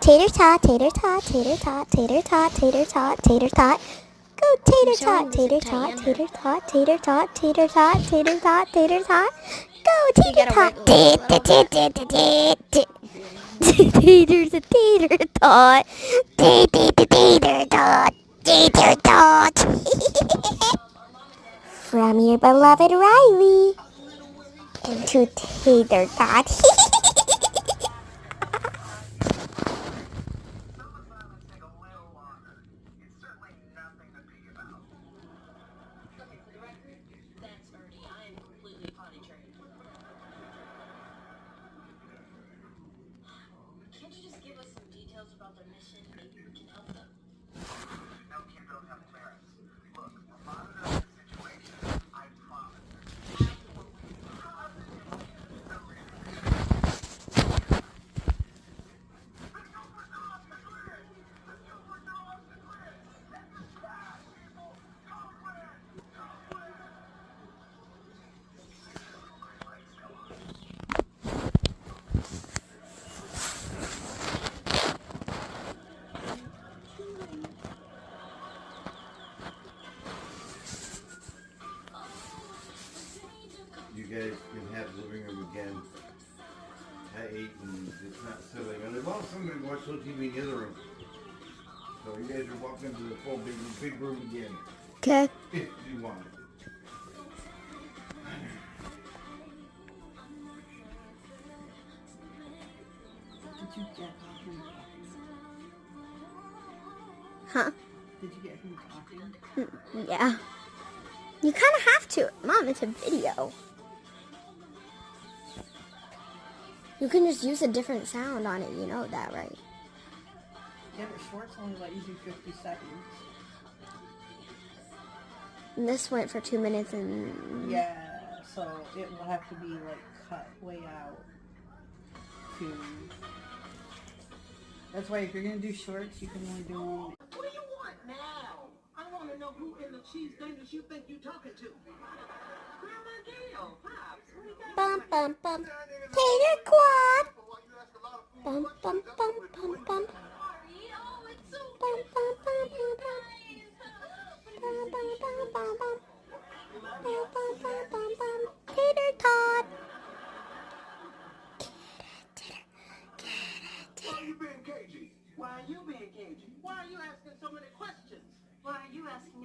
Tater tot, tater tot, tater tot, tater tot, tater tot, tater tot. Go tater tot, tater tot, tater tot, tater tot, tater tot, tater tot, tater tot. Go tater tot. Tater tot. Tater tot. Tater tot. From your beloved Riley into Tater Tot. Can't you just give us some details about their mission? Maybe we can help them. No, Kim, don't have clearance. Look, we're monitoring the situation. I promise. You guys can have the living room again. I ate and it's not silly. And they want somebody to watch little TV in the other room. So you guys are welcome to the full big room again. Okay. If you want. Did you get him talking? Huh? Did you get him talking? Yeah. You kind of have to. Mom, it's a video. You can just use a different sound on it. You know that, right? Yeah, but shorts only let you do 50 seconds. And this went for 2 minutes and... Yeah, so it will have to be like cut way out to... That's why if you're going to do shorts, you can only do them... What do you want now? I want to know who in the cheese dangers you think you're talking to. Grandma Gail, Pops, what do you got? Bum, bum, bum. Tater quad. Bum, bum, bum, bum, bum.